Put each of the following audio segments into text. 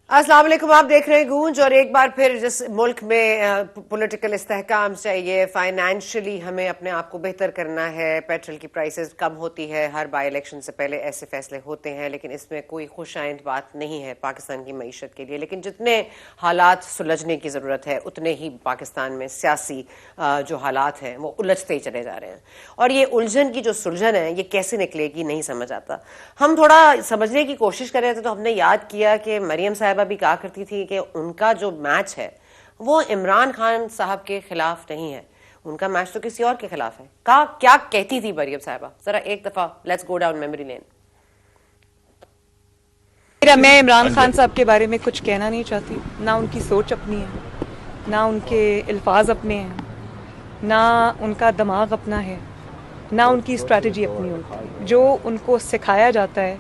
السلام علیکم، آپ دیکھ رہے ہیں گونج، اور ایک بار پھر جس ملک میں پولیٹیکل استحکام چاہیے، فائنینشلی ہمیں اپنے آپ کو بہتر کرنا ہے، پیٹرول کی پرائسز کم ہوتی ہے، ہر بائی الیکشن سے پہلے ایسے فیصلے ہوتے ہیں، لیکن اس میں کوئی خوش آئند بات نہیں ہے پاکستان کی معیشت کے لیے. لیکن جتنے حالات سلجھنے کی ضرورت ہے اتنے ہی پاکستان میں سیاسی جو حالات ہیں وہ الجھتے ہی چلے جا رہے ہیں، اور یہ الجھن کی جو سلجھن ہے یہ کیسے نکلے گی نہیں سمجھ آتا. ہم تھوڑا سمجھنے کی کوشش کر رہے تھے تو ہم نے یاد کیا کہ مریم صاحبہ بھی کہا کرتی تھی کہ ان کا جو میچ ہے وہ عمران خان صاحب کے خلاف نہیں ہے، ان کا میچ تو کسی اور کے خلاف ہے. کیا کہتی تھی مریم صاحبہ؟ ذرا ایک دفعہ لیٹس گو ڈاؤن میموری لین. میں عمران خان صاحب کے بارے میں کچھ کہنا نہیں چاہتی، نہ ان کی سوچ اپنی ہے، نہ ان کے الفاظ اپنے ہیں، نہ ان کا دماغ اپنا ہے، نہ ان کی اسٹریٹجی اپنی ہوتی ہے. جو ان کو سکھایا جاتا ہے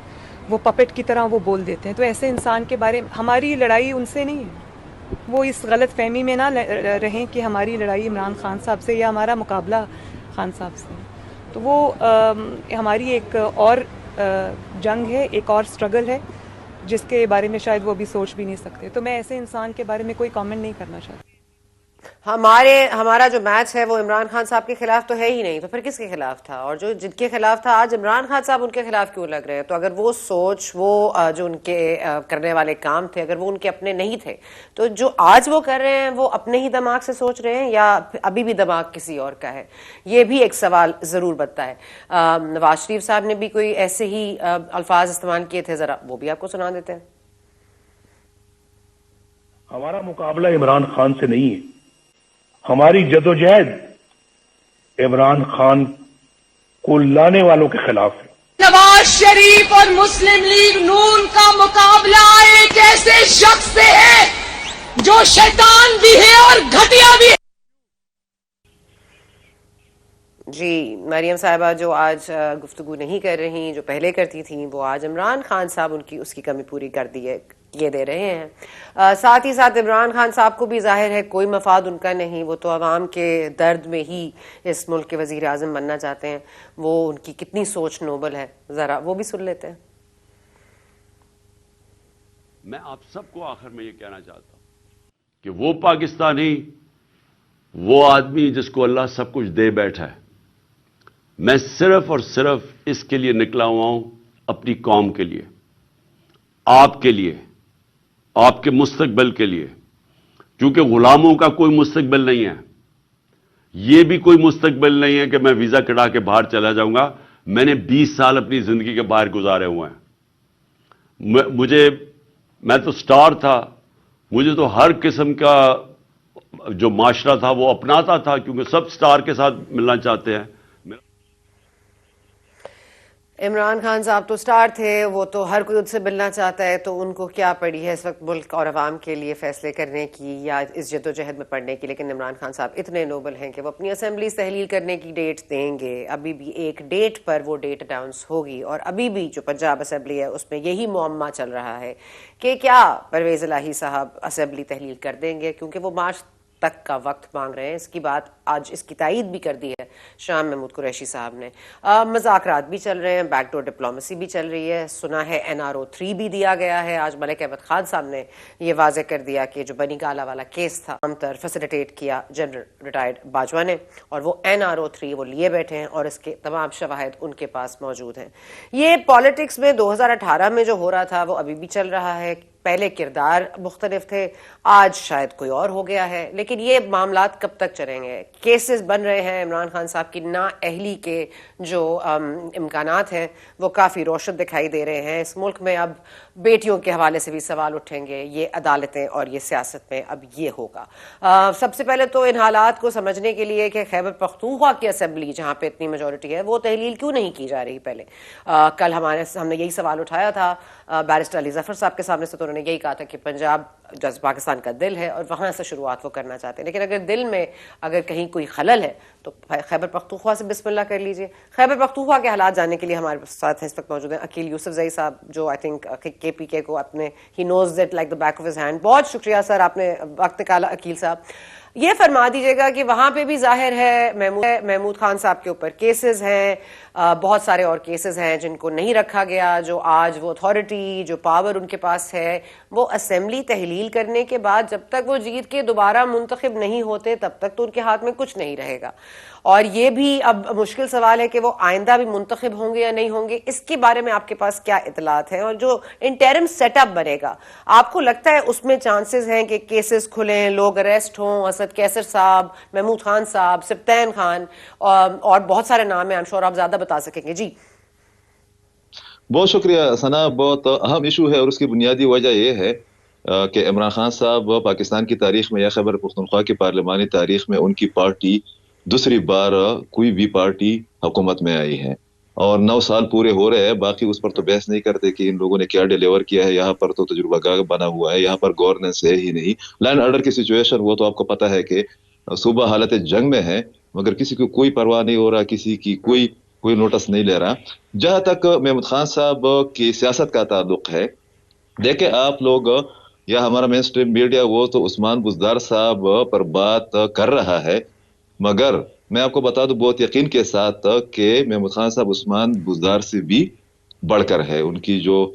وہ پپٹ کی طرح وہ بول دیتے ہیں. تو ایسے انسان کے بارے میں ہماری لڑائی ان سے نہیں ہے. وہ اس غلط فہمی میں نہ رہیں کہ ہماری لڑائی عمران خان صاحب سے یا ہمارا مقابلہ خان صاحب سے. تو وہ ہماری ایک اور جنگ ہے، ایک اور سٹرگل ہے جس کے بارے میں شاید وہ ابھی سوچ بھی نہیں سکتے. تو میں ایسے انسان کے بارے میں کوئی کامنٹ نہیں کرنا چاہتی. ہمارا جو میچ ہے وہ عمران خان صاحب کے خلاف تو ہے ہی نہیں، تو پھر کس کے خلاف تھا؟ اور جو جن کے خلاف تھا آج عمران خان صاحب ان کے خلاف کیوں لگ رہے ہیں؟ تو اگر وہ سوچ، وہ جو ان کے کرنے والے کام تھے، اگر وہ ان کے اپنے نہیں تھے تو جو آج وہ کر رہے ہیں وہ اپنے ہی دماغ سے سوچ رہے ہیں یا ابھی بھی دماغ کسی اور کا ہے؟ یہ بھی ایک سوال ضرور بنتا ہے. نواز شریف صاحب نے بھی کوئی ایسے ہی الفاظ استعمال کیے تھے، ذرا وہ بھی آپ کو سنا دیتے ہیں. ہمارا مقابلہ عمران خان سے نہیں ہے، ہماری جدوجہد عمران خان کو لانے والوں کے خلاف ہے. نواز شریف اور مسلم لیگ نون کا مقابلہ ایک ایسے شخص سے ہے جو شیطان بھی ہے اور گھٹیا بھی ہے. جی، مریم صاحبہ جو آج گفتگو نہیں کر رہی، جو پہلے کرتی تھیں، وہ آج عمران خان صاحب اس کی کمی پوری کر دی ہے، یہ دے رہے ہیں. ساتھ ہی ساتھ عمران خان صاحب کو بھی ظاہر ہے کوئی مفاد ان کا نہیں، وہ تو عوام کے درد میں ہی اس ملک کے وزیر اعظم بننا چاہتے ہیں. وہ ان کی کتنی سوچ نوبل ہے، ذرا وہ بھی سن لیتے ہیں. میں آپ سب کو آخر میں یہ کہنا چاہتا ہوں کہ وہ پاکستانی، وہ آدمی جس کو اللہ سب کچھ دے بیٹھا ہے، میں صرف اور صرف اس کے لیے نکلا ہوا ہوں، اپنی قوم کے لیے، آپ کے لیے، آپ کے مستقبل کے لیے. کیونکہ غلاموں کا کوئی مستقبل نہیں ہے، یہ بھی کوئی مستقبل نہیں ہے کہ میں ویزا کٹا کے باہر چلا جاؤں گا. میں نے 20 سال اپنی زندگی کے باہر گزارے ہوئے ہیں. میں تو سٹار تھا، مجھے تو ہر قسم کا جو معاشرہ تھا وہ اپناتا تھا، کیونکہ سب سٹار کے ساتھ ملنا چاہتے ہیں. عمران خان صاحب تو سٹار تھے، وہ تو ہر کوئی ان سے ملنا چاہتا ہے، تو ان کو کیا پڑی ہے اس وقت ملک اور عوام کے لیے فیصلے کرنے کی یا اس جدوجہد میں پڑھنے کی. لیکن عمران خان صاحب اتنے نوبل ہیں کہ وہ اپنی اسمبلی تحلیل کرنے کی ڈیٹ دیں گے. ابھی بھی ایک ڈیٹ پر وہ ڈیٹ اناؤنس ہوگی، اور ابھی بھی جو پنجاب اسمبلی ہے اس میں یہی معمہ چل رہا ہے کہ کیا پرویز الہی صاحب اسمبلی تحلیل کر دیں گے، کیونکہ وہ مارچ تک کا وقت مانگ رہے ہیں. اس کی بات آج اس کی تائید بھی کر دی ہے شاہ محمود قریشی صاحب نے. مذاکرات بھی چل رہے ہیں، بیک ڈور ڈپلومیسی بھی چل رہی ہے. سنا ہے NRO3 بھی دیا گیا ہے. آج ملک احمد خان صاحب نے یہ واضح کر دیا کہ جو بنی گالہ والا کیس تھا امتر فیسیلیٹیٹ کیا جنرل ریٹائرڈ باجوہ نے، اور وہ NRO3 وہ لیے بیٹھے ہیں اور اس کے تمام شواہد ان کے پاس موجود ہیں. یہ پالیٹکس میں 2018 میں جو ہو رہا تھا وہ ابھی بھی چل رہا ہے. پہلے کردار مختلف تھے، آج شاید کوئی اور ہو گیا ہے. لیکن یہ معاملات کب تک چلیں گے؟ کیسز بن رہے ہیں عمران خان صاحب کی نااہلی کے جو امکانات ہیں وہ کافی روشن دکھائی دے رہے ہیں. اس ملک میں اب بیٹیوں کے حوالے سے بھی سوال اٹھیں گے. یہ عدالتیں اور یہ سیاست میں اب یہ ہوگا. سب سے پہلے تو ان حالات کو سمجھنے کے لیے کہ خیبر پختونخوا کی اسمبلی جہاں پہ اتنی میجورٹی ہے وہ تحلیل کیوں نہیں کی جا رہی پہلے؟ کل ہم نے یہی سوال اٹھایا تھا بیرسٹر علی ظفر صاحب کے سامنے سے، تو انہوں نے یہی کہا تھا کہ پنجاب پاکستان کا دل ہے اور وہاں سے شروعات وہ کرنا چاہتے ہیں. لیکن اگر دل میں اگر کہیں کوئی خلل ہے تو خیبر پختونخوا سے بسم اللہ کر لیجئے. خیبر پختونخوا کے حالات جاننے کے لیے ہمارے ساتھ اس وقت موجود ہیں عقیل یوسف زئی صاحب، جو آئی تھنک KPK کو اپنے ہی knows it like the back of his hand. بہت شکریہ سر، آپ نے وقت نکالا. عقیل صاحب، یہ فرما دیجیے گا کہ وہاں پہ بھی ظاہر ہے محمود خان صاحب کے اوپر کیسز ہیں، بہت سارے اور کیسز ہیں جن کو نہیں رکھا گیا، جو آج وہ اتھارٹی جو پاور ان کے پاس ہے وہ اسمبلی تحلیل کرنے کے بعد جب تک وہ جیت کے دوبارہ منتخب نہیں ہوتے تب تک تو ان کے ہاتھ میں کچھ نہیں رہے گا. اور یہ بھی اب مشکل سوال ہے کہ وہ آئندہ بھی منتخب ہوں گے یا نہیں ہوں گے. اس کے بارے میں آپ کے پاس کیا اطلاعات ہیں؟ اور جو انٹرم سیٹ اپ بنے گا آپ کو لگتا ہے اس میں چانسز ہیں کہ کیسز کھلیں، لوگ اریسٹ ہوں، اسد کیسر صاحب، محمود خان صاحب، سبطین خان اور بہت سارے نام ہیں، I'm sure آپ زیادہ بتا سکیں گے. جی بہت شکریہ ثنا. بہت اہم ایشو ہے اور اس کی بنیادی وجہ یہ ہے کہ عمران خان صاحب پاکستان کی تاریخ میں یا خیبر پختونخوا کی پارلیمانی تاریخ میں ان کی پارٹی دوسری بار کوئی بھی پارٹی حکومت میں آئی ہے اور 9 سال پورے ہو رہے ہیں. باقی اس پر تو بحث نہیں کرتے کہ ان لوگوں نے کیا ڈیلیور کیا ہے. یہاں پر تو تجربہ کار بنا ہوا ہے، یہاں پر گورننس ہے ہی نہیں. لائن آرڈر کی سچویشن وہ تو آپ کو پتہ ہے کہ صوبہ حالت جنگ میں ہے مگر کسی کو کوئی پرواہ نہیں ہو رہا، کسی کی کوئی نوٹس نہیں لے رہا. جہاں تک محمود خان صاحب کی سیاست کا تعلق ہے، دیکھیں آپ لوگ یا ہمارا مین سٹریم میڈیا وہ تو عثمان بزدار صاحب پر بات کر رہا ہے، مگر میں آپ کو بتا دوں بہت یقین کے ساتھ کہ محمود خان صاحب عثمان بزدار سے بھی بڑھ کر ہے. ان کی جو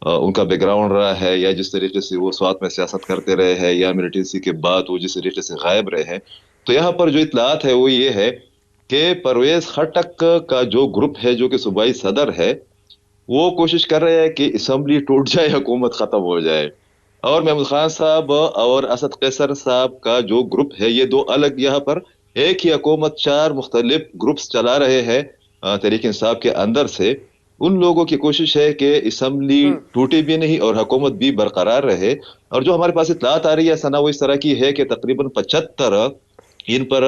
ان کا بیک گراؤنڈ رہا ہے یا جس طریقے سے وہ سوات میں سیاست کرتے رہے ہیں یا ملیٹنسی کے بعد وہ جس طریقے سے غائب رہے ہیں، تو یہاں پر جو اطلاعات ہے وہ یہ ہے کہ پرویز خٹک کا جو گروپ ہے جو کہ صوبائی صدر ہے وہ کوشش کر رہے ہیں کہ اسمبلی ٹوٹ جائے، حکومت ختم ہو جائے. اور محمود خان صاحب اور اسد قیصر صاحب کا جو گروپ ہے یہ دو الگ، یہاں پر ایک ہی حکومت 4 مختلف گروپس چلا رہے ہیں تحریک انصاف کے اندر سے. ان لوگوں کی کوشش ہے کہ اسمبلی ٹوٹے بھی نہیں اور حکومت بھی برقرار رہے. اور جو ہمارے پاس اطلاعات آ رہی ہے ثنا وہ اس طرح کی ہے کہ تقریباً 75 ان پر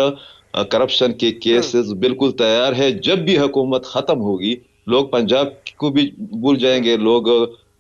کرپشن کے کیسز بالکل تیار ہے. جب بھی حکومت ختم ہوگی لوگ پنجاب کو بھی بھول جائیں گے، لوگ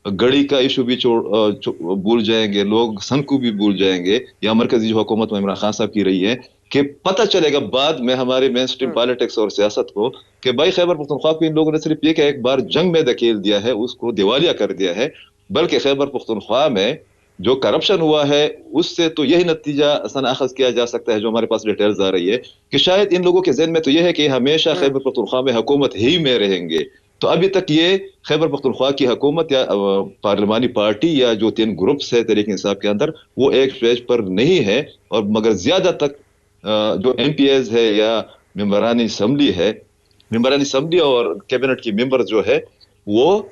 گڑی کا ایشو بھی بھول جائیں گے، لوگ سن کو بھی بھول جائیں گے. یا مرکزی جو حکومت میں عمران خان صاحب کی رہی ہے کہ پتہ چلے گا بعد میں ہمارے مین سٹریم پالیٹکس اور سیاست کو کہ بھائی خیبر پختونخوا کو ان لوگوں نے صرف یہ کہ ایک بار جنگ میں دھکیل دیا ہے، اس کو دیوالیہ کر دیا ہے، بلکہ خیبر پختونخوا میں جو کرپشن ہوا ہے اس سے تو یہی نتیجہ اخذ کیا جا سکتا ہے جو ہمارے پاس ڈیٹیلز آ رہی ہے کہ شاید ان لوگوں کے ذہن میں تو یہ ہے کہ ہمیشہ خیبر پختونخوا میں حکومت ہی میں رہیں گے. تو ابھی تک یہ خیبر پختونخوا کی حکومت یا پارلیمانی پارٹی یا جو 3 گروپس ہے تحریک انصاف کے اندر وہ ایک پیج پر نہیں ہے. اور مگر زیادہ تک جو ایم پی ایز ہے یا ممبران اسمبلی اور کیبنٹ کی ممبر جو ہے وہ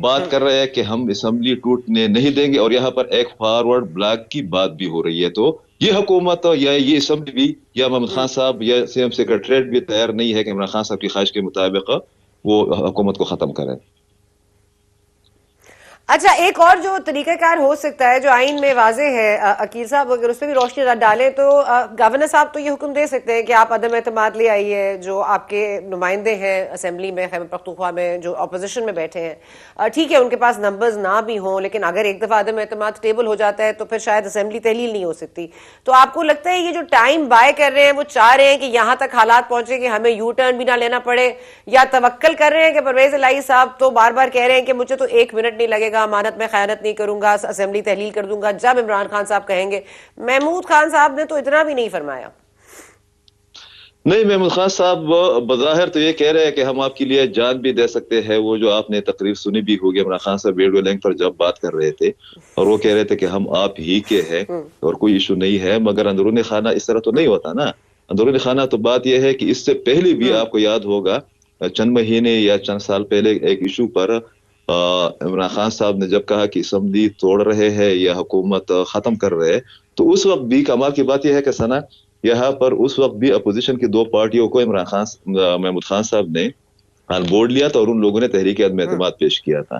بات کر رہے ہیں کہ ہم اسمبلی ٹوٹنے نہیں دیں گے. اور یہاں پر ایک فارورڈ بلاک کی بات بھی ہو رہی ہے. تو یہ حکومت یا یہ اسمبلی بھی یا محمود خان صاحب یا سی ایم سیکریٹریٹ بھی تیار نہیں ہے کہ عمران خان صاحب کی خواہش کے مطابق وہ حکومت کو ختم کرے. اچھا، ایک اور جو طریقہ کار ہو سکتا ہے جو آئین میں واضح ہے، عقیل صاحب اگر اس پہ بھی روشنی ڈالیں تو گورنر صاحب تو یہ حکم دے سکتے ہیں کہ آپ عدم اعتماد لے آئیے، جو آپ کے نمائندے ہیں اسمبلی میں خیبر پختونخوا میں جو اپوزیشن میں بیٹھے ہیں، ٹھیک ہے ان کے پاس نمبرز نہ بھی ہوں لیکن اگر ایک دفعہ عدم اعتماد ٹیبل ہو جاتا ہے تو پھر شاید اسمبلی تحلیل نہیں ہو سکتی. تو آپ کو لگتا ہے یہ جو ٹائم بائے کر رہے ہیں وہ چاہ رہے ہیں کہ یہاں تک حالات پہنچے کہ ہمیں یو ٹرن بھی نہ لینا پڑے، یا توکل کر رہے ہیں کہ پرویز الہی صاحب تو بار بار کہہ رہے ہیں کہ مجھے تو 1 منٹ نہیں لگے گا، امانت میں خیانت نہیں کروں گا، اسمبلی تحلیل کر دوں گا جب عمران خان صاحب کہیں گے. محمود خان صاحب نے تو اتنا بھی نہیں فرمایا. نہیں، محمود خان صاحب بظاہر تو یہ کہہ رہے ہیں کہ ہم آپ کے لیے جان بھی دے سکتے ہیں. وہ جو آپ نے تقریر سنی بھی ہوگی عمران خان صاحب ویڈیو لنک پر جب بات کر رہے تھے اور وہ کہہ رہے تھے کہ ہم آپ ہی کے ہیں اور کوئی ایشو نہیں ہے. مگر اندرون خانہ اس طرح تو نہیں ہوتا نا. اندرون خانہ تو بات یہ ہے کہ اس سے پہلے بھی آپ کو یاد ہوگا چند مہینے یا چند سال پہلے ایک ایشو پر عمران خان صاحب نے جب کہا کہ اسمبلی توڑ رہے ہیں یا حکومت ختم کر رہے ہیں تو اس وقت بھی کمال کی بات یہ ہے کہ ثنا یہاں پر اس وقت بھی اپوزیشن کی 2 پارٹیوں کو محمود خان صاحب نے آن بورڈ لیا تھا اور ان لوگوں نے تحریک عدم اعتماد پیش کیا تھا.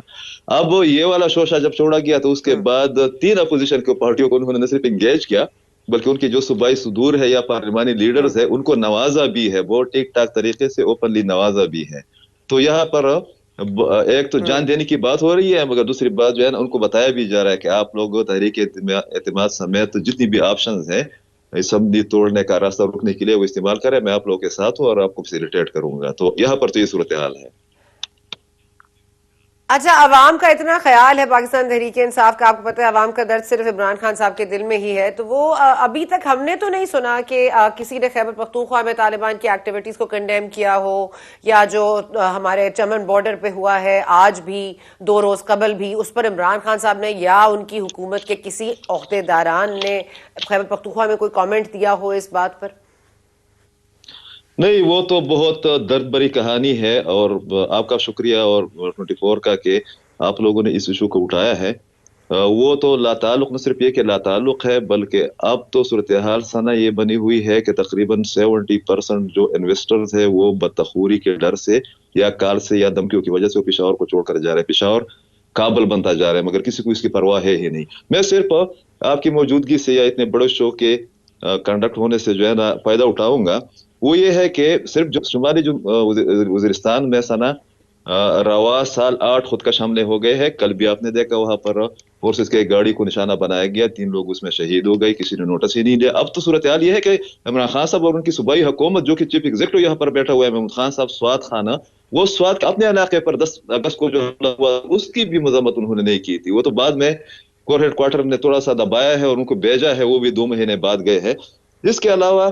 اب یہ والا شوشہ جب چھوڑا گیا تو اس کے بعد 3 اپوزیشن کی پارٹیوں کو انہوں نے نہ صرف انگیج کیا بلکہ ان کے جو صوبائی صدور ہے یا پارلیمانی لیڈرز ہے ان کو نوازا بھی ہے، بہت ٹھیک ٹھاک طریقے سے اوپنلی نوازا بھی ہے. تو یہاں پر ایک تو جان دینے کی بات ہو رہی ہے مگر دوسری بات جو ہے نا ان کو بتایا بھی جا رہا ہے کہ آپ لوگ تحریک اعتماد سمیت جتنی بھی آپشنز ہیں اسمبلی توڑنے کا راستہ روکنے کے لیے وہ استعمال کریں. میں آپ لوگوں کے ساتھ ہوں اور آپ کو فیسیلیٹیٹ کروں گا. تو یہاں پر تو یہ صورتحال ہے. اچھا، عوام کا اتنا خیال ہے پاکستان تحریک انصاف کا، آپ کو پتہ ہے عوام کا درد صرف عمران خان صاحب کے دل میں ہی ہے، تو وہ ابھی تک ہم نے تو نہیں سنا کہ کسی نے خیبر پختونخوا میں طالبان کی ایکٹیویٹیز کو کنڈیم کیا ہو، یا جو ہمارے چمن بارڈر پہ ہوا ہے آج بھی 2 روز قبل بھی، اس پر عمران خان صاحب نے یا ان کی حکومت کے کسی عہدیداران نے خیبر پختونخوا میں کوئی کامنٹ دیا ہو اس بات پر؟ نہیں، وہ تو بہت درد بری کہانی ہے، اور آپ کا شکریہ اور 24 کا کہ آپ لوگوں نے اس ایشو کو اٹھایا ہے۔ وہ تو لا تعلق، نہ صرف یہ کہ لا تعلق ہے، بلکہ اب تو صورتحال سنا یہ بنی ہوئی ہے کہ تقریباً 70% جو انویسٹرز ہیں وہ بدتخوری کے ڈر سے یا کال سے یا دھمکیوں کی وجہ سے وہ پشاور کو چھوڑ کر جا رہے ہیں، پشاور کابل بنتا جا رہا ہے، مگر کسی کو اس کی پرواہ ہے ہی نہیں۔ میں صرف آپ کی موجودگی سے یا اتنے بڑے شو کے کنڈکٹ ہونے سے جو ہے نا فائدہ اٹھاؤں گا، وہ یہ ہے کہ صرف جو شمالی وزیرستان میں سنا رواں سال 8 خودکش حملے ہو گئے ہیں۔ کل بھی آپ نے دیکھا وہاں پر فورسز کے گاڑی کو نشانہ بنایا گیا، 3 لوگ اس میں شہید ہو گئے، کسی نے نوٹس ہی نہیں لیا۔ اب تو صورتحال یہ ہے کہ عمران خان صاحب اور ان کی صوبائی حکومت، جو کہ چیف ایگزیکٹو یہاں پر بیٹھا ہوا ہے محمود خان صاحب، سوات خانہ، وہ سوات اپنے علاقے پر 10 اگست کو جو حملہ ہوا اس کی بھی مذمت انہوں نے نہیں کی تھی، وہ تو بعد میں کور ہیڈ کوارٹر نے تھوڑا سا دبایا ہے اور ان کو بھیجا ہے، وہ بھی 2 مہینے بعد گئے ہیں۔ اس کے علاوہ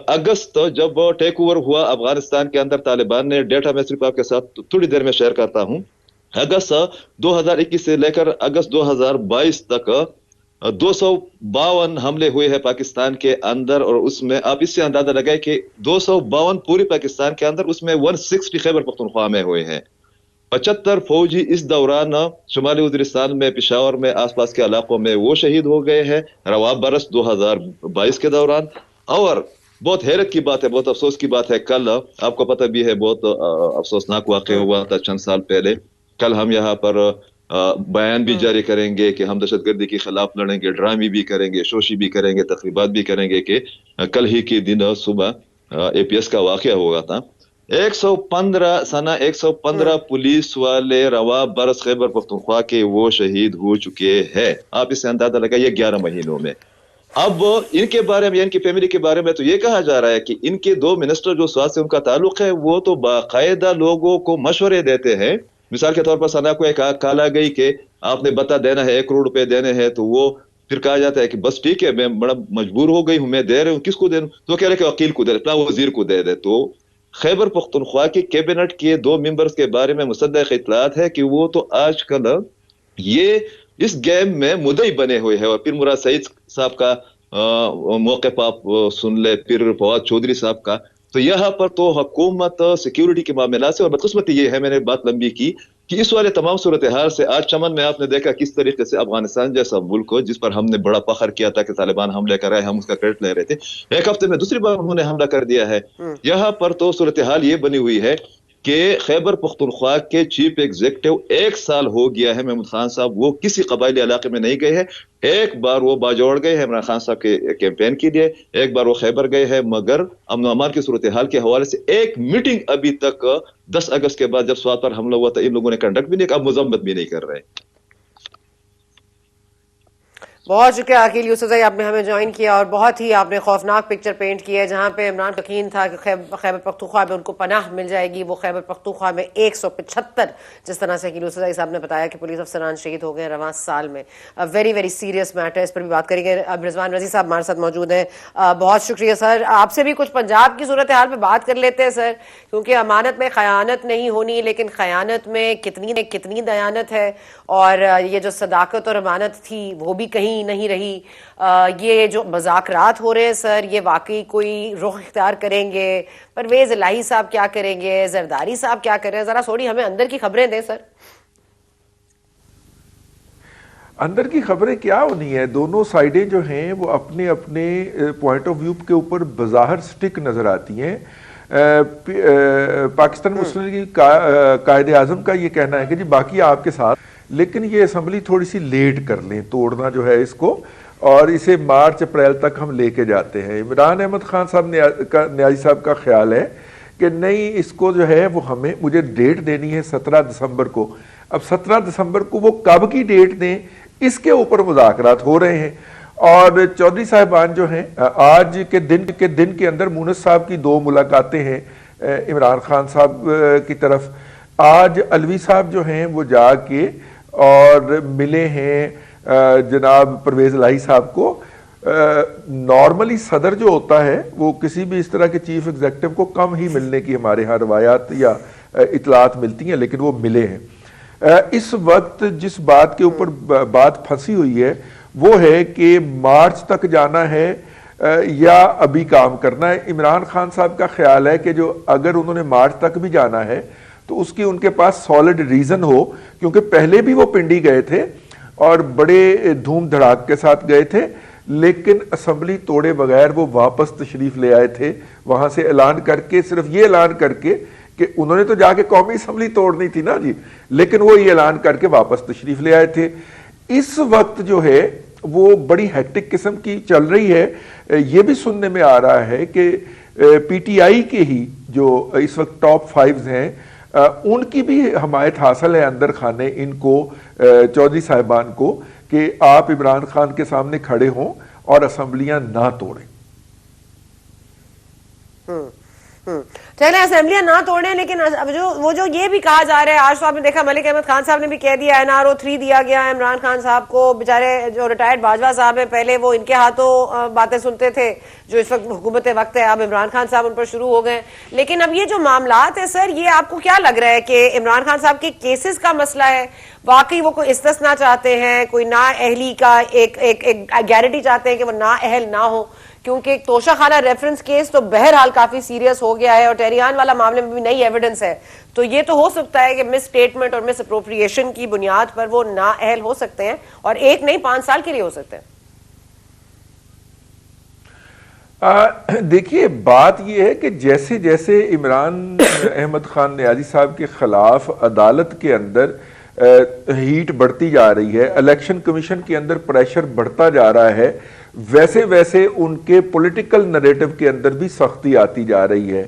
اگست جب ٹیک اوور ہوا افغانستان کے اندر طالبان نے، ڈیٹا میں صرف آپ کے ساتھ تھوڑی دیر میں شیئر کرتا ہوں، اگست 2021 سے لے کر اگست 2022 تک 252 حملے ہوئے ہیں پاکستان کے اندر، اور اس میں آپ اس سے اندازہ لگائیں کہ 252 پوری پاکستان کے اندر، اس میں 160 خیبر پختونخوا میں ہوئے ہیں۔ 75 فوجی اس دوران شمالی وزیرستان میں، پشاور میں، آس پاس کے علاقوں میں وہ شہید ہو گئے ہیں رواں برس 2022 کے دوران۔ اور بہت حیرت کی بات ہے، بہت افسوس کی بات ہے، کل آپ کو پتہ بھی ہے بہت افسوسناک واقعہ ہوا تھا چند سال پہلے۔ کل ہم یہاں پر بیان بھی جاری کریں گے کہ ہم دہشت گردی کے خلاف لڑیں گے، ڈرامے بھی کریں گے، شوشی بھی کریں گے، تقریبات بھی کریں گے، کہ کل ہی کے دن صبح اے پی ایس کا واقعہ ہوا تھا۔ 115 پولیس والے رواں برس خیبر پختونخوا کے وہ شہید ہو چکے ہیں۔ آپ اس سے اندازہ لگائیے 11 مہینوں میں۔ اب ان کے بارے میں، ان کی فیملی کے بارے میں تو یہ کہا جا رہا ہے کہ ان کے 2 منسٹر جو سواد سے ان کا تعلق ہے، وہ تو باقاعدہ لوگوں کو مشورے دیتے ہیں۔ مثال کے طور پر سنا کو ایک کالا گئی کہ آپ نے بتا دینا ہے، 1 کروڑ روپے دینے ہیں، تو وہ پھر کہا جاتا ہے کہ بس ٹھیک ہے، میں بڑا مجبور ہو گئی ہوں، میں دے رہی ہوں، کس کو دے دوں؟ تو کہہ رہے کہ وکیل کو دے دے، اپنا وزیر کو دے دے۔ تو خیبر پختونخوا کی کیبنٹ کے 2 ممبرز کے بارے میں مصدق اطلاعات ہے کہ وہ تو آج کل یہ اس گیم میں مدعی بنے ہوئے ہیں۔ اور پھر مراد سعید صاحب کا موقف آپ سن لے، پھر فواد چودھری صاحب کا، تو یہاں پر تو حکومت سیکیورٹی کے معاملات سے، اور بدقسمتی یہ ہے، میں نے بات لمبی کی، کہ اس والے تمام صورتحال سے آج چمن میں آپ نے دیکھا کس طریقے سے افغانستان جیسا ملک جس پر ہم نے بڑا فخر کیا تھا کہ طالبان حملے کر رہے ہیں، ہم اس کا کریڈٹ لے رہے تھے، ایک ہفتے میں دوسری بار انہوں نے حملہ کر دیا ہے۔ یہاں پر تو صورتحال یہ بنی ہوئی ہے کہ خیبر پختونخوا کے چیف ایگزیکٹو 1 سال ہو گیا ہے محمود خان صاحب، وہ کسی قبائلی علاقے میں نہیں گئے ہیں۔ ایک بار وہ باجوڑ گئے ہیں عمران خان صاحب کے کیمپین کے لیے، ایک بار وہ خیبر گئے ہیں، مگر امن و امان کی صورتحال کے حوالے سے ایک میٹنگ ابھی تک 10 اگست کے بعد جب سوات پر حملہ ہوا تھا ان لوگوں نے کنڈکٹ بھی نہیں، اب مذمت بھی نہیں کر رہے۔ بہت شکریہ عقیل یوسف بھائی، آپ نے ہمیں جوائن کیا، اور بہت ہی آپ نے خوفناک پکچر پینٹ کی ہے، جہاں پہ عمران یقین تھا کہ خیبر پختونخوا میں ان کو پناہ مل جائے گی، وہ خیبر پختونخوا میں 175 جس طرح سے عقیل یوسف بھائی صاحب نے بتایا کہ پولیس افسران شہید ہو گئے رواں سال میں۔ ویری ویری سیریس میٹر، اس پر بھی بات کریں گے۔ اب رضوان رضی صاحب ہمارے ساتھ موجود ہیں، بہت شکریہ سر۔ آپ سے بھی کچھ پنجاب کی صورتحال پہ بات کر لیتے ہیں سر، کیونکہ امانت میں خیانت نہیں ہونی، لیکن خیانت میں کتنی دیانت ہے، اور یہ جو صداقت اور امانت تھی وہ بھی کہیں نہیں رہی۔ یہ جو مذاکرات ہو رہے ہیں سر، یہ واقعی کوئی رخ اختیار کریں گے؟ پرویز الہی صاحب کیا کریں گے؟ زرداری صاحب کیا کریں گے؟ ذرا تھوڑی ہمیں اندر کی خبریں دیں سر۔ اندر کی خبریں کیا ہونی ہے، دونوں سائیڈیں جو ہیں وہ اپنے اپنے پوائنٹ آف ویو کے اوپر بظاہر سٹک نظر آتی ہیں۔ پاکستان مسلم لیگ قائد اعظم کا یہ کہنا ہے کہ جی باقی آپ کے ساتھ، لیکن یہ اسمبلی تھوڑی سی لیٹ کر لیں، توڑنا جو ہے اس کو، اور اسے مارچ اپریل تک ہم لے کے جاتے ہیں۔ عمران احمد خان صاحب نیازی صاحب کا خیال ہے کہ نہیں، اس کو جو ہے وہ مجھے ڈیٹ دینی ہے 17 دسمبر کو۔ اب 17 دسمبر کو وہ کب کی ڈیٹ دیں، اس کے اوپر مذاکرات ہو رہے ہیں۔ اور چودھری صاحبان جو ہیں، آج کے دن کے اندر مونس صاحب کی 2 ملاقاتیں ہیں عمران خان صاحب کی طرف، آج علوی صاحب جو ہیں وہ جا کے اور ملے ہیں جناب پرویز الہی صاحب کو. نارملی صدر جو ہوتا ہے وہ کسی بھی اس طرح کے چیف ایگزیکٹو کو کم ہی ملنے کی ہمارے ہاں روایات یا اطلاعات ملتی ہیں، لیکن وہ ملے ہیں. اس وقت جس بات کے اوپر بات پھنسی ہوئی ہے وہ ہے کہ مارچ تک جانا ہے یا ابھی کام کرنا ہے. عمران خان صاحب کا خیال ہے کہ جو اگر انہوں نے مارچ تک بھی جانا ہے تو اس کی ان کے پاس سالڈ ریزن ہو، کیونکہ پہلے بھی وہ پنڈی گئے تھے اور بڑے دھوم دھڑاک کے ساتھ گئے تھے، لیکن اسمبلی توڑے بغیر وہ واپس تشریف لے آئے تھے وہاں سے اعلان کر کے، صرف یہ اعلان کر کے کہ انہوں نے تو جا کے قومی اسمبلی توڑنی تھی نا جی، لیکن وہ یہ اعلان کر کے واپس تشریف لے آئے تھے. اس وقت جو ہے وہ بڑی ہیکٹک قسم کی چل رہی ہے. یہ بھی سننے میں آ رہا ہے کہ پی ٹی آئی کے ہی جو اس وقت ٹاپ 5 ہیں ان کی بھی حمایت حاصل ہے اندر خانے ان کو، چودھری صاحبان کو، کہ آپ عمران خان کے سامنے کھڑے ہوں اور اسمبلیاں نہ توڑیں. چلیں اسمبلیاں نہ توڑیں، لیکن وہ جو یہ بھی کہا جا رہا ہے، آج تو آپ نے دیکھا ملک احمد خان صاحب نے بھی کہہ دیا NRO 3 دیا گیا ہے عمران خان صاحب کو. بیچارے جو ریٹائرڈ باجوہ صاحب ہیں پہلے وہ ان کے ہاتھوں باتیں سنتے تھے، جو اس وقت حکومت وقت ہے، اب عمران خان صاحب ان پر شروع ہو گئے. لیکن اب یہ جو معاملات ہیں سر، یہ آپ کو کیا لگ رہا ہے کہ عمران خان صاحب کے کیسز کا مسئلہ ہے؟ واقعی وہ کوئی استثنا چاہتے ہیں، کوئی نااہلی کا ایک گارنٹی چاہتے ہیں کہ وہ نااہل نہ ہو؟ کیونکہ توشہ خانہ ریفرنس کیس تو بہرحال کافی سیریس ہو گیا ہے اور ٹہریان والا معاملے میں بھی نئی ایویڈنس ہے، تو یہ تو ہو سکتا ہے کہ مس اسٹیٹمنٹ اور مس اپروپریشن کی بنیاد پر وہ نااہل ہو سکتے ہیں، اور ایک نہیں 5 سال کے لیے ہو سکتے ہیں. دیکھیے بات یہ ہے کہ جیسے جیسے عمران احمد خان نیازی صاحب کے خلاف عدالت کے اندر ہیٹ بڑھتی جا رہی ہے، الیکشن کمیشن کے اندر پریشر بڑھتا جا رہا ہے، ویسے ویسے ان کے پولیٹیکل نریٹو کے اندر بھی سختی آتی جا رہی ہے.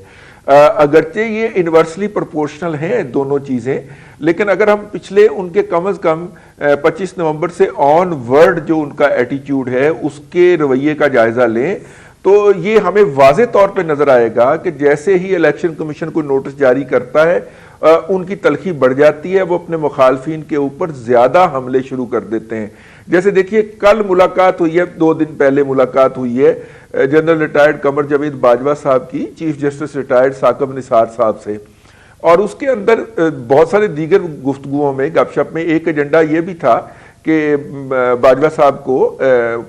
اگرچہ یہ انورسلی پرپورشنل ہیں دونوں چیزیں، لیکن اگر ہم پچھلے ان کے کم از کم 25 نومبر سے آن ورڈ جو ان کا ایٹیٹیوڈ ہے اس کے رویے کا جائزہ لیں تو یہ ہمیں واضح طور پہ نظر آئے گا کہ جیسے ہی الیکشن کمیشن کو نوٹس جاری کرتا ہے ان کی تلخی بڑھ جاتی ہے، وہ اپنے مخالفین کے اوپر زیادہ حملے شروع کر دیتے ہیں. جیسے دیکھیے کل ملاقات ہوئی ہے، 2 دن پہلے ملاقات ہوئی ہے جنرل ریٹائرڈ قمر جاوید باجوہ صاحب کی chief justice retired Saqib Nisar صاحب سے، اور اس کے اندر بہت سارے دیگر گفتگوؤں میں گپ شپ میں ایک ایجنڈا یہ بھی تھا کہ باجوہ صاحب کو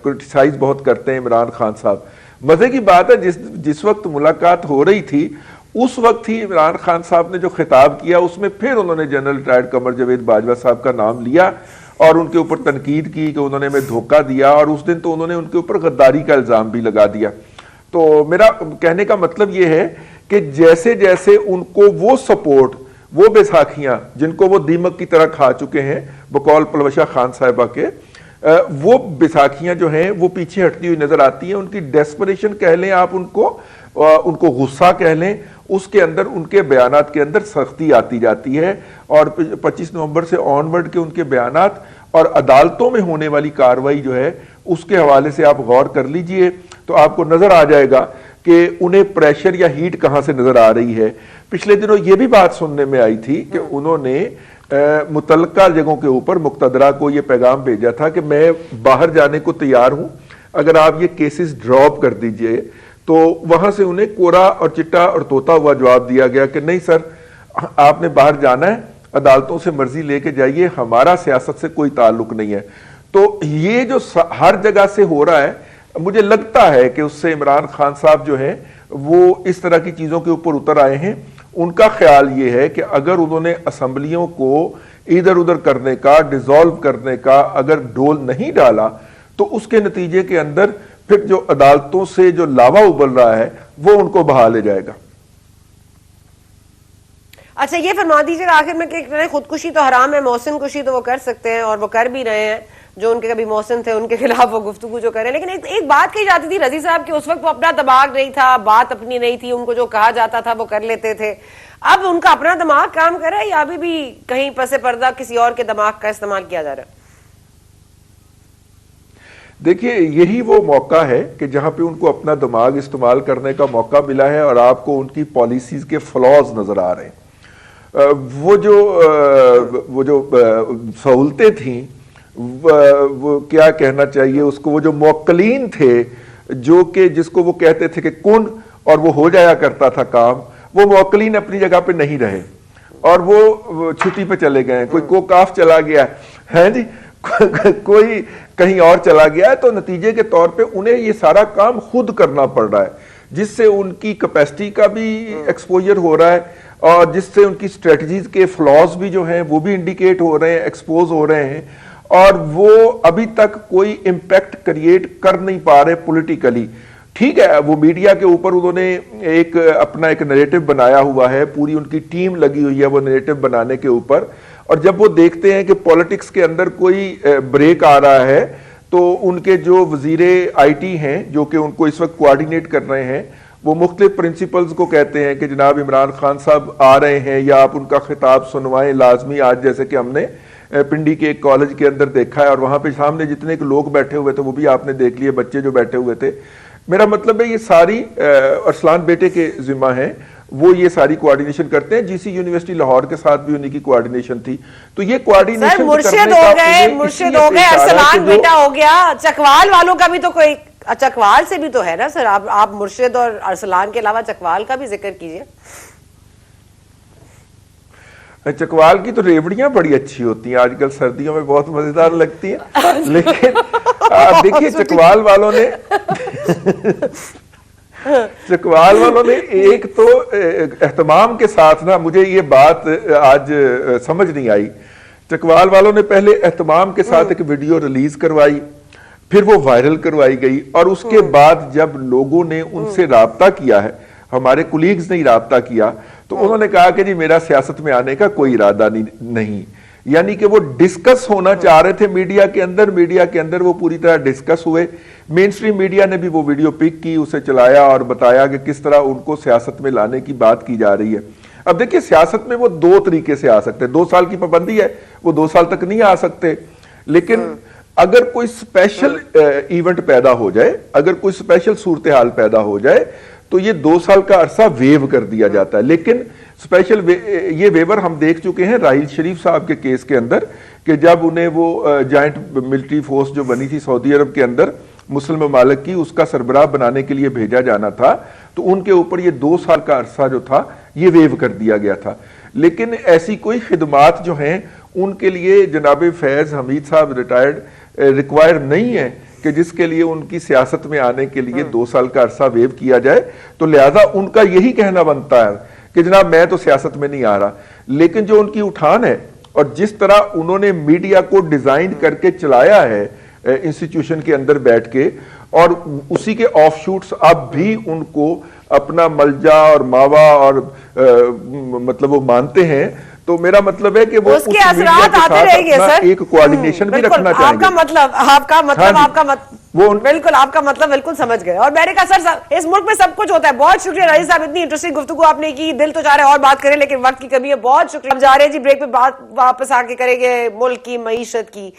کرٹیسائز بہت کرتے ہیں عمران خان صاحب. مزے کی بات ہے جس وقت ملاقات ہو رہی تھی اس وقت ہی عمران خان صاحب نے جو خطاب کیا اس میں پھر انہوں نے جنرل ریٹائرڈ قمر جاوید باجوہ صاحب کا نام لیا اور ان کے اوپر تنقید کی کہ انہوں نے ہمیں دھوکہ دیا، اور اس دن تو انہوں نے ان کے اوپر غداری کا الزام بھی لگا دیا. تو میرا کہنے کا مطلب یہ ہے کہ جیسے جیسے ان کو وہ سپورٹ، وہ بیساکھیاں جن کو وہ دیمک کی طرح کھا چکے ہیں بقول پلوشہ خان صاحبہ کے، وہ بیساکھیاں جو ہیں وہ پیچھے ہٹتی ہوئی نظر آتی ہیں. ان کی ڈیسپریشن کہہ لیں آپ، ان کو غصہ کہہ لیں، اس کے اندر ان کے بیانات کے اندر سختی آتی جاتی ہے. اور 25 نومبر سے آن ورڈ کے ان کے بیانات اور عدالتوں میں ہونے والی کاروائی جو ہے اس کے حوالے سے آپ غور کر لیجئے تو آپ کو نظر آ جائے گا کہ انہیں پریشر یا ہیٹ کہاں سے نظر آ رہی ہے. پچھلے دنوں یہ بھی بات سننے میں آئی تھی کہ انہوں نے متعلقہ جگہوں کے اوپر مقتدرہ کو یہ پیغام بھیجا تھا کہ میں باہر جانے کو تیار ہوں، اگر آپ یہ کیسز ڈراپ کر دیجئے. تو وہاں سے انہیں کورا اور چٹا اور طوطا ہوا جواب دیا گیا کہ نہیں سر، آپ نے باہر جانا ہے، عدالتوں سے مرضی لے کے جائیے، ہمارا سیاست سے کوئی تعلق نہیں ہے. تو یہ جو ہر جگہ سے ہو رہا ہے، مجھے لگتا ہے کہ اس سے عمران خان صاحب جو ہیں وہ اس طرح کی چیزوں کے اوپر اتر آئے ہیں. ان کا خیال یہ ہے کہ اگر انہوں نے اسمبلیوں کو ادھر ادھر کرنے کا، ڈیزالو کرنے کا اگر ڈول نہیں ڈالا تو اس کے نتیجے کے اندر پھر جو عدالتوں سے جو لاوا ابل رہا ہے وہ ان کو بہا لے جائے گا. اچھا یہ فرما دیجیے آخر میں کہ خودکشی تو حرام ہے، محسن کشی تو وہ کر سکتے ہیں اور وہ کر بھی رہے ہیں، جو ان کے کبھی محسن تھے ان کے خلاف وہ گفتگو جو کریں. لیکن ایک بات کہی جاتی تھی رضی صاحب کہ اس وقت وہ اپنا دماغ نہیں تھا، بات اپنی نہیں تھی، ان کو جو کہا جاتا تھا وہ کر لیتے تھے. اب ان کا اپنا دماغ کام کر رہا ہے یا ابھی بھی کہیں پس پردہ کسی اور کے دماغ کا استعمال کیا جا رہا ہے؟ دیکھیے یہی وہ موقع ہے کہ جہاں پہ ان کو اپنا دماغ استعمال کرنے کا موقع ملا ہے اور آپ کو ان کی پالیسیز کے فلاز نظر آ رہے ہیں. وہ جو سہولتیں تھیں، وہ کیا کہنا چاہیے اس کو، وہ جو موکلین تھے جو کہ جس کو وہ کہتے تھے کہ کن اور وہ ہو جایا کرتا تھا کام، وہ موکلین اپنی جگہ پہ نہیں رہے اور وہ چھٹی پہ چلے گئے. کوئی کوکاف چلا گیا ہے جی، کوئی کہیں اور چلا گیا ہے، تو نتیجے کے طور پہ انہیں یہ سارا کام خود کرنا پڑ رہا ہے، جس سے ان کی کیپیسٹی کا بھی ایکسپوجر ہو رہا ہے اور جس سے ان کی اسٹریٹجیز کے فلاز بھی جو ہیں وہ بھی انڈیکیٹ ہو رہے ہیں، ایکسپوز ہو رہے ہیں، اور وہ ابھی تک کوئی امپیکٹ کریٹ کر نہیں پا رہے پولیٹیکلی. ٹھیک ہے، وہ میڈیا کے اوپر انہوں نے اپنا ایک نیریٹو بنایا ہوا ہے، پوری ان کی ٹیم لگی ہوئی ہے وہ نیریٹو بنانے کے اوپر، اور جب وہ دیکھتے ہیں کہ پولیٹکس کے اندر کوئی بریک آ رہا ہے تو ان کے جو وزیر آئی ٹی ہیں جو کہ ان کو اس وقت کوآرڈینیٹ کر رہے ہیں، وہ مختلف پرنسپلز کو کہتے ہیں کہ جناب عمران خان صاحب آ رہے ہیں یا آپ ان کا خطاب سنوائیں لازمی. آج جیسے کہ ہم نے پنڈی کے ایک کالج کے اندر دیکھا ہے اور وہاں پہ سامنے جتنے لوگ بیٹھے ہوئے تھے وہ بھی آپ نے دیکھ لیے، بچے جو بیٹھے ہوئے تھے. میرا مطلب ہے یہ ساری ارسلان بیٹے کے ذمہ ہیں، وہ یہ ساری کوآرڈینیشن کرتے ہیں. جی سی یونیورسٹی لاہور کے ساتھ بھی انہی کی کوآرڈینیشن تھی. تو یہ کوآرڈینیشن مرشد ہو گئے، ارسلان بیٹا ہو گیا، چکوال والوں کا بھی تو کوئی، چکوال سے بھی تو ہے نا سر، آپ مرشد اور ارسلان کے علاوہ چکوال کا بھی ذکر کیجئے. چکوال کی تو ریوڑیاں بڑی اچھی ہوتی ہیں، آج کل سردیوں میں بہت مزیدار لگتی ہیں، لیکن دیکھیے چکوال والوں نے ایک تو اہتمام کے ساتھ نا، مجھے یہ بات آج سمجھ نہیں آئی، چکوال والوں نے پہلے اہتمام کے ساتھ ایک ویڈیو ریلیز کروائی، پھر وہ وائرل کروائی گئی، اور اس کے بعد جب لوگوں نے ان سے رابطہ کیا ہے، ہمارے کولیگز نے رابطہ کیا، تو انہوں نے کہا کہ جی میرا سیاست میں آنے کا کوئی ارادہ نہیں. یعنی کہ وہ ڈسکس ہونا چاہ رہے تھے میڈیا کے اندر وہ پوری طرح ڈسکس ہوئے. مین سٹریم میڈیا نے بھی وہ ویڈیو پک کی، اسے چلایا اور بتایا کہ کس طرح ان کو سیاست میں لانے کی بات کی جا رہی ہے. اب دیکھیں سیاست میں وہ دو طریقے سے آ سکتے ہیں، 2 سال کی پابندی ہے، وہ 2 سال تک نہیں آ سکتے، لیکن اگر کوئی اسپیشل ایونٹ پیدا ہو جائے، اگر کوئی اسپیشل صورتحال پیدا ہو جائے تو یہ 2 سال کا عرصہ ویو کر دیا جاتا ہے. لیکن اسپیشل یہ ویور ہم دیکھ چکے ہیں راحیل شریف صاحب کے کیس کے اندر، کہ جب انہیں وہ جوائنٹ ملٹری فورس جو بنی تھی سعودی عرب کے اندر مسلم ممالک کی، اس کا سربراہ بنانے کے لیے بھیجا جانا تھا، تو ان کے اوپر یہ 2 سال کا عرصہ جو تھا یہ ویو کر دیا گیا تھا. لیکن ایسی کوئی خدمات جو ہیں ان کے لیے جناب فیض حمید صاحب ریٹائرڈ ریکوائر نہیں ہے کہ جس کے لیے ان کی سیاست میں آنے کے لیے 2 سال کا عرصہ ویو کیا جائے. تو لہذا ان کا یہی کہنا بنتا ہے کہ جناب میں تو سیاست میں نہیں آ رہا. لیکن جو ان کی اٹھان ہے اور جس طرح انہوں نے میڈیا کو ڈیزائن کر کے چلایا ہے انسٹیٹیوشن کے اندر بیٹھ کے، اور اسی کے آف شوٹس اب بھی ان کو اپنا ملجا اور ماوا اور مطلب وہ مانتے ہیں، تو میرا مطلب ہے کہ وہ اس کے اثرات آتے رہیں گے سر. ایک کوآرڈینیشن بھی رکھنا چاہیں گے. بالکل آپ کا مطلب بالکل سمجھ گئے. اور میں نے کہا سر اس ملک میں سب کچھ ہوتا ہے. بہت شکریہ رئیس صاحب، اتنی انٹرسٹنگ گفتگو آپ نے کی، دل تو چاہ رہے اور بات کریں لیکن وقت کی کمی ہے. بہت شکریہ. ہم جا رہے ہیں جی بریک پہ، بات واپس آ کے کریں گے ملک کی معیشت کی.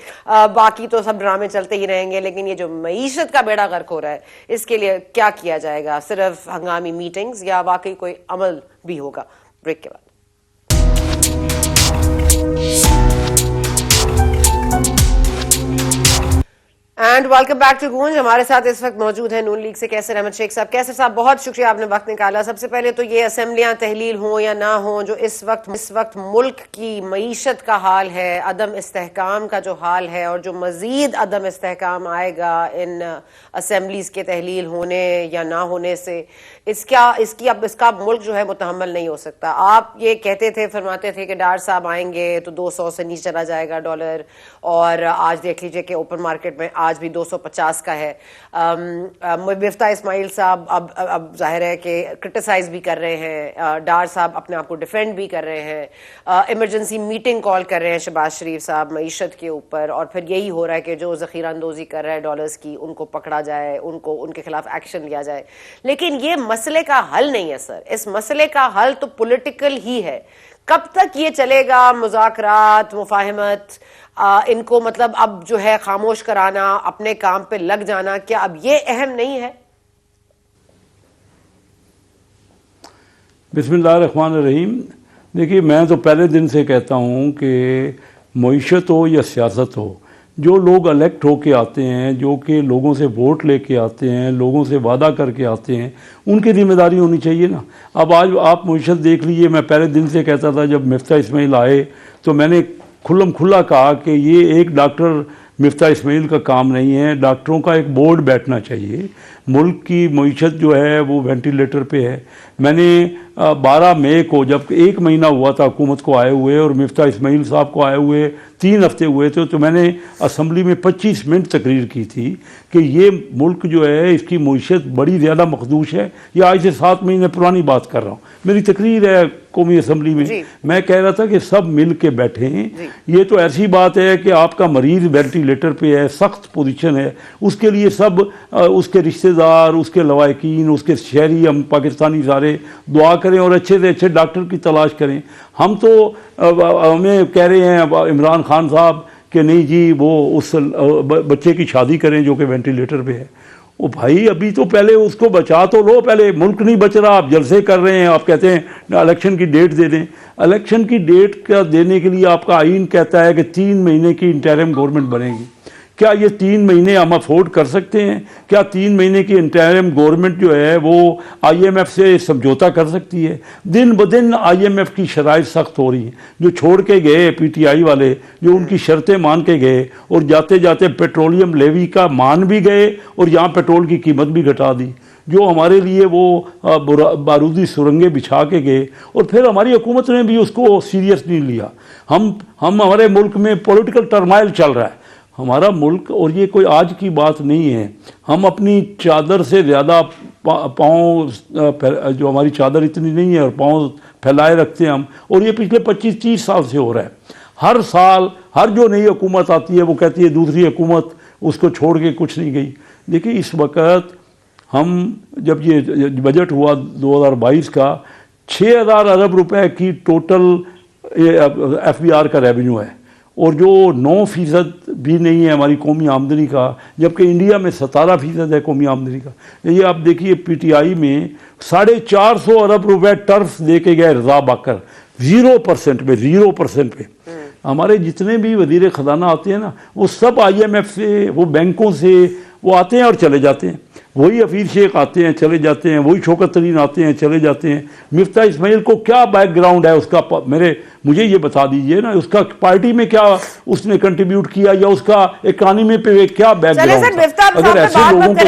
باقی تو سب ڈرامے چلتے ہی رہیں گے، لیکن یہ جو معیشت کا بیڑا غرق ہو رہا ہے اس کے لیے کیا کیا جائے گا؟ صرف ہنگامی میٹنگز یا واقعی کوئی عمل بھی ہوگا؟ بریک کے بعد. اینڈ ویلکم بیک ٹو گونج. ہمارے ساتھ اس وقت موجود ہیں نون لیگ سے کیسر احمد شیخ صاحب. کیسر صاحب بہت شکریہ آپ نے وقت نکالا. سب سے پہلے تو یہ اسمبلیاں تحلیل ہوں یا نہ ہوں، جو اس وقت ملک کی معیشت کا حال ہے، عدم استحکام کا جو حال ہے، اور جو مزید عدم استحکام آئے گا ان اسمبلیز کے تحلیل ہونے یا نہ ہونے سے، اس کا ملک جو ہے متحمل نہیں ہو سکتا. آپ یہ کہتے تھے، فرماتے تھے کہ ڈار صاحب آئیں گے تو 200 سے نیچے چلا جائے گا ڈالر، اور آج دیکھ لیجئے کہ اوپن مارکیٹ میں آج بھی 250 کا ہے. مفتاح اسماعیل صاحب اب ظاہر ہے کہ کرٹیسائز بھی کر رہے ہیں، ڈار صاحب اپنے آپ کو ڈیفینڈ بھی کر رہے ہیں، ایمرجنسی میٹنگ کال کر رہے ہیں شہباز شریف صاحب معیشت کے اوپر، اور پھر یہی ہو رہا ہے کہ جو ذخیرہ اندوزی کر رہا ہے ڈالرز کی ان کو پکڑا جائے، ان کے خلاف ایکشن لیا جائے. لیکن یہ مسئلے کا حل نہیں ہے سر. اس مسئلے کا حل تو پولیٹیکل ہی ہے. کب تک یہ چلے گا؟ مذاکرات، مفاہمت، ان کو مطلب اب جو ہے خاموش کرانا، اپنے کام پہ لگ جانا، کیا اب یہ اہم نہیں ہے؟ بسم اللہ الرحمن الرحیم. دیکھیے میں تو پہلے دن سے کہتا ہوں کہ معیشت ہو یا سیاست ہو، جو لوگ الیکٹ ہو کے آتے ہیں، جو کہ لوگوں سے ووٹ لے کے آتے ہیں، لوگوں سے وعدہ کر کے آتے ہیں، ان کی ذمہ داری ہونی چاہیے نا۔ اب آج آپ معیشت دیکھ لیجیے، میں پہلے دن سے کہتا تھا جب مفتاح اسماعیل آئے تو میں نے کھلم کھلا کہا کہ یہ ایک ڈاکٹر مفتاح اسماعیل کا کام نہیں ہے، ڈاکٹروں کا ایک بورڈ بیٹھنا چاہیے۔ ملک کی معیشت جو ہے وہ وینٹیلیٹر پہ ہے۔ میں نے 12 مئی کو جب 1 مہینہ ہوا تھا حکومت کو آئے ہوئے اور مفتاح اسماعیل صاحب کو آئے ہوئے 3 ہفتے ہوئے تھے، تو میں نے اسمبلی میں 25 منٹ تقریر کی تھی کہ یہ ملک جو ہے اس کی معیشت بڑی زیادہ مخدوش ہے۔ یہ آج سے 7 مہینے پرانی بات کر رہا ہوں، میری تقریر ہے قومی اسمبلی میں۔ میں کہہ رہا تھا کہ سب مل کے بیٹھیں۔ یہ تو ایسی بات ہے کہ آپ کا مریض وینٹیلیٹر پہ ہے، سخت پوزیشن ہے، اس کے لیے سب اس کے رشتہ دار، اس کے لواحقین، اس کے شہری، ہم پاکستانی سارے دعا کریں اور اچھے سے اچھے ڈاکٹر کی تلاش کریں۔ ہم تو ہمیں کہہ رہے ہیں عمران خان صاحب کہ نہیں جی وہ اس بچے کی شادی کریں جو کہ وینٹیلیٹر پہ ہے۔ وہ بھائی ابھی تو پہلے اس کو بچا تو لو، پہلے ملک نہیں بچ رہا، آپ جلسے کر رہے ہیں، آپ کہتے ہیں الیکشن کی ڈیٹ دے دیں۔ الیکشن کی ڈیٹ کا دینے کے لیے آپ کا آئین کہتا ہے کہ 3 مہینے کی انٹرم گورنمنٹ بنے گی۔ کیا یہ 3 مہینے ہم افورڈ کر سکتے ہیں؟ کیا 3 مہینے کی انٹرم گورنمنٹ جو ہے وہ آئی ایم ایف سے سمجھوتا کر سکتی ہے؟ دن بدن آئی ایم ایف کی شرائط سخت ہو رہی ہیں۔ جو چھوڑ کے گئے پی ٹی آئی والے، جو ان کی شرطیں مان کے گئے اور جاتے جاتے پیٹرولیم لیوی کا مان بھی گئے اور یہاں پیٹرول کی قیمت بھی گھٹا دی، جو ہمارے لیے وہ بارودی سرنگیں بچھا کے گئے، اور پھر ہماری حکومت نے بھی اس کو سیریس نہیں لیا۔ ہمارے ملک میں پولیٹیکل ٹرمائل چل رہا ہے ہمارا ملک، اور یہ کوئی آج کی بات نہیں ہے۔ ہم اپنی چادر سے زیادہ پاؤں، جو ہماری چادر اتنی نہیں ہے اور پاؤں پھیلائے رکھتے ہیں ہم، اور یہ پچھلے 25-30 سال سے ہو رہا ہے۔ ہر سال ہر جو نئی حکومت آتی ہے وہ کہتی ہے دوسری حکومت اس کو چھوڑ کے کچھ نہیں گئی۔ دیکھیے اس وقت ہم جب یہ بجٹ ہوا 2022 کا، 6000 ارب روپے کی ٹوٹل ایف بی آر کا ریونیو ہے، اور جو 9% بھی نہیں ہے ہماری قومی آمدنی کا، جبکہ انڈیا میں 17% ہے قومی آمدنی کا۔ یہ آپ دیکھیے پی ٹی آئی میں 450 ارب روپے ٹرف دے کے گئے رضا باکر، 0% پہ۔ ہمارے جتنے بھی وزیر خزانہ آتے ہیں نا، وہ سب آئی ایم ایف سے، وہ بینکوں سے وہ آتے ہیں اور چلے جاتے ہیں۔ وہی حفیظ شیخ آتے ہیں چلے جاتے ہیں، وہی شوکت ترین آتے ہیں چلے جاتے ہیں۔ مفتاح اسماعیل کو کیا بیک گراؤنڈ ہے اس کا، مجھے یہ بتا دیجئے نا، اس کا پارٹی میں کیا اس نے کنٹریبیوٹ کیا، یا اس کا اکانومی پہ کیا بیک گراؤنڈ تھا؟ اگر ایسے لوگوں کو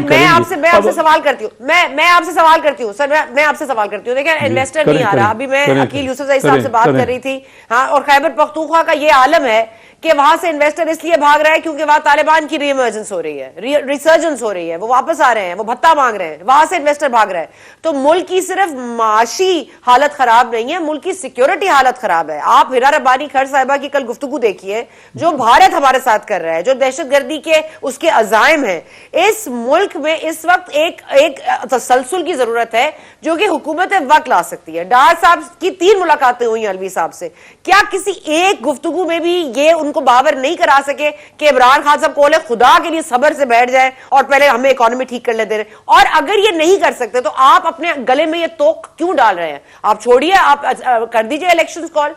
میں آپ سے سوال کرتی ہوں، میں آپ سے سوال کرتی ہوں سر، میں آپ سے سوال کرتی ہوں۔ دیکھیں انویسٹر نہیں آ رہا، ابھی میں عقیل یوسف صاحب سے بات کر رہی تھی، ہاں، اور خیبر پختونخوا کا یہ عالم ہے کہ وہاں سے انویسٹر اس لیے بھاگ رہا ہے کیونکہ وہاں طالبان کی ری ایمرجنس ہو رہی ہے، ریسرجنس ہو رہی ہے، وہ واپس آ رہے ہیں، وہ بھتہ مانگ رہے ہیں، وہاں سے انویسٹر بھاگ رہا ہے۔ تو ملک کی صرف معاشی حالت خراب نہیں ہے، ملک کی سیکیورٹی حالت خراب ہے۔ آپ ہیرا ربانی خیر صاحبہ کی کل گفتگو دیکھیے، جو بھارت ہمارے ساتھ کر رہا ہے، جو دہشت گردی کے اس کے عزائم ہیں۔ اس ملک میں اس وقت ایک تسلسل کی ضرورت ہے جو کہ حکومت وقت لا سکتی ہے۔ ڈار صاحب کی 3 ملاقاتیں ہوئی الوی صاحب سے، کیا کسی ایک گفتگو میں بھی یہ ان کو باور نہیں کرا سکے کہ عمران خان صاحب کولے خدا کے لیے صبر سے بیٹھ جائیں اور پہلے ہمیں اکانومی ٹھیک کر لیتے رہے؟ اور اگر یہ نہیں کر سکتے تو آپ اپنے گلے میں یہ توق کیوں ڈال رہے ہیں؟ آپ چھوڑیے، آپ کر دیجئے الیکشنز کال۔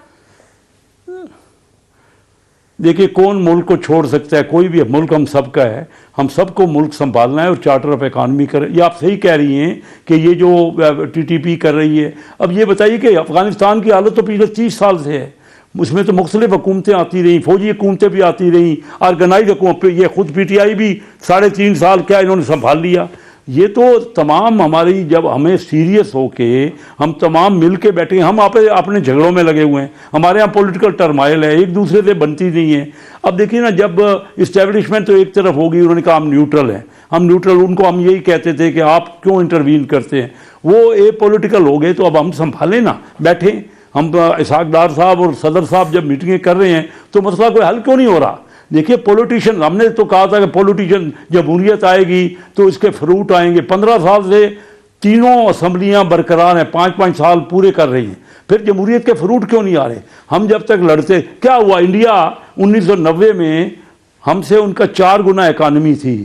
دیکھیے کون ملک کو چھوڑ سکتا ہے؟ کوئی بھی ملک ہم سب کا ہے، ہم سب کو ملک سنبھالنا ہے اور چارٹر آف اکانومی کر، یہ آپ صحیح کہہ رہی ہیں کہ یہ جو ٹی ٹی پی کر رہی ہے۔ اب یہ بتائیے کہ افغانستان کی حالت تو پچھلے 30 سال سے ہے، اس میں تو مختلف حکومتیں آتی رہیں، فوجی حکومتیں بھی آتی رہیں، آرگنائز حکومت، یہ خود پی ٹی آئی بھی 3.5 سال کیا انہوں نے سنبھال لیا۔ یہ تو تمام ہماری، جب ہمیں سیریس ہو کے ہم تمام مل کے بیٹھے ہیں، ہم اپنے جھگڑوں میں لگے ہوئے ہیں، ہمارے ہاں پولیٹیکل ٹرمائل ہے، ایک دوسرے سے بنتی نہیں ہے۔ اب دیکھیے نا، جب اسٹیبلشمنٹ تو ایک طرف ہوگی، انہوں نے کہا ہم نیوٹرل ہیں، ہم نیوٹرل، ان کو ہم یہی کہتے تھے کہ آپ کیوں انٹروین کرتے ہیں، وہ اے پولیٹیکل ہو گئے، تو اب ہم سنبھالیں نا، بیٹھیں ہم۔ اسحاق ڈار صاحب اور صدر صاحب جب میٹنگیں کر رہے ہیں تو مسئلہ کوئی حل کیوں نہیں ہو رہا؟ دیکھیے پولیٹیشین، ہم نے تو کہا تھا کہ پولیٹیشین جمہوریت آئے گی تو اس کے فروٹ آئیں گے۔ 15 سال سے تینوں اسمبلیاں برقرار ہیں، 5-5 سال پورے کر رہی ہیں، پھر جمہوریت کے فروٹ کیوں نہیں آ رہے؟ ہم جب تک لڑتے، کیا ہوا؟ انڈیا 1990 میں ہم سے ان کا 4 گنا اکانومی تھی،